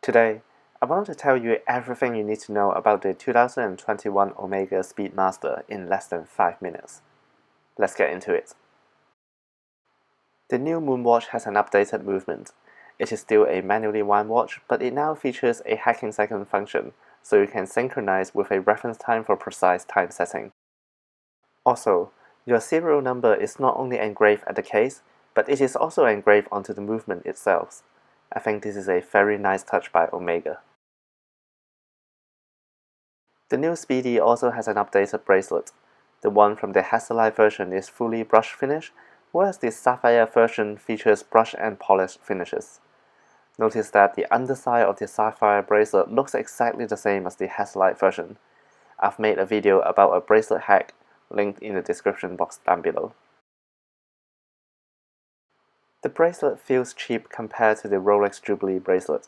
Today, I want to tell you everything you need to know about the 2021 Omega Speedmaster in less than 5 minutes. Let's get into it. The new Moonwatch has an updated movement. It is still a manually wound watch, but it now features a hacking second function, so you can synchronize with a reference time for precise time setting. Also, your serial number is not only engraved at the case, but it is also engraved onto the movement itself. I think this is a very nice touch by Omega. The new Speedy also has an updated bracelet. The one from the Hazelight version is fully brush finish, whereas the Sapphire version features brush and polish finishes. Notice that the underside of the Sapphire bracelet looks exactly the same as the Hazelight version. I've made a video about a bracelet hack, linked in the description box down below. The bracelet feels cheap compared to the Rolex Jubilee bracelet.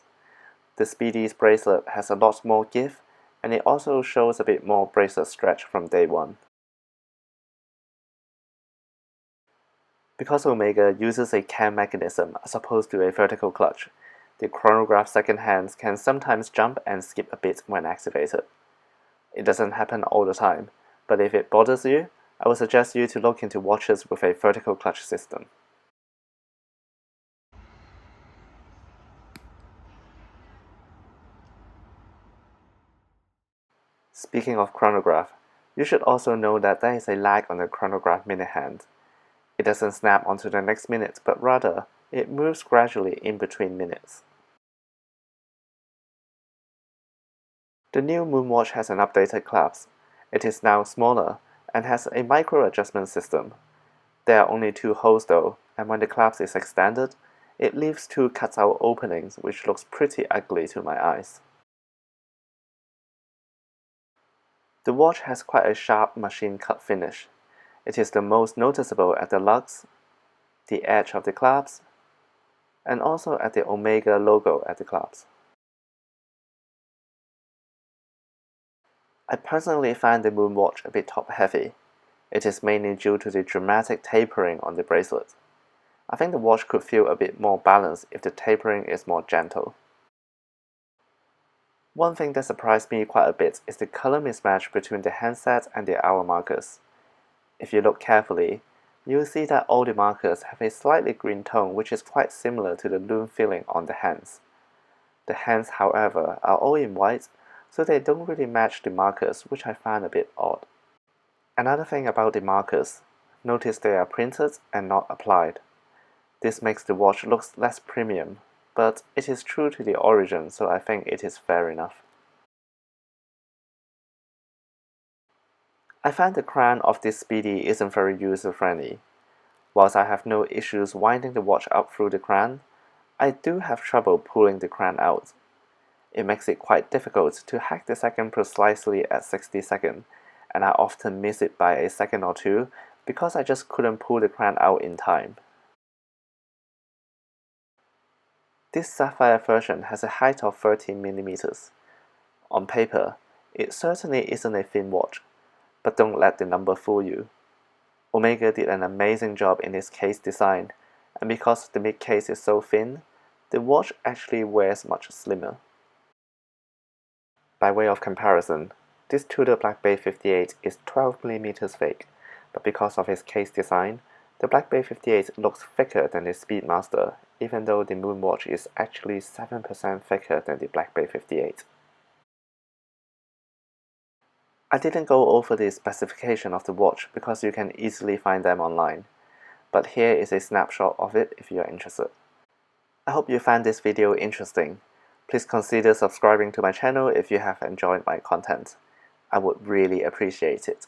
The Speedy's bracelet has a lot more give, and it also shows a bit more bracelet stretch from day one. Because Omega uses a cam mechanism as opposed to a vertical clutch, the chronograph second hands can sometimes jump and skip a bit when activated. It doesn't happen all the time, but if it bothers you, I would suggest you to look into watches with a vertical clutch system. Speaking of chronograph, you should also know that there is a lag on the chronograph minute hand. It doesn't snap onto the next minute, but rather, it moves gradually in between minutes. The new Moonwatch has an updated clasp. It is now smaller and has a micro adjustment system. There are only 2 holes though, and when the clasp is extended, it leaves 2 cutout openings which looks pretty ugly to my eyes. The watch has quite a sharp machine cut finish. It is the most noticeable at the lugs, the edge of the clasp, and also at the Omega logo at the clasp. I personally find the Moonwatch a bit top heavy. It is mainly due to the dramatic tapering on the bracelet. I think the watch could feel a bit more balanced if the tapering is more gentle. One thing that surprised me quite a bit is the color mismatch between the handset and the hour markers. If you look carefully, you'll see that all the markers have a slightly green tone which is quite similar to the lume filling on the hands. The hands, however, are all in white, so they don't really match the markers, which I find a bit odd. Another thing about the markers, notice they are printed and not applied. This makes the watch look less premium, but it is true to the origin, so I think it is fair enough. I find the crown of this Speedy isn't very user-friendly. Whilst I have no issues winding the watch up through the crown, I do have trouble pulling the crown out. It makes it quite difficult to hack the second precisely at 60 seconds, and I often miss it by a second or two because I just couldn't pull the crown out in time. This Sapphire version has a height of 13mm. On paper, it certainly isn't a thin watch, but don't let the number fool you. Omega did an amazing job in its case design, and because the mid case is so thin, the watch actually wears much slimmer. By way of comparison, this Tudor Black Bay 58 is 12mm thick, but because of its case design, the Black Bay 58 looks thicker than the Speedmaster, even though the Moonwatch is actually 7% thicker than the Black Bay 58. I didn't go over the specification of the watch because you can easily find them online, but here is a snapshot of it if you are interested. I hope you found this video interesting. Please consider subscribing to my channel if you have enjoyed my content. I would really appreciate it.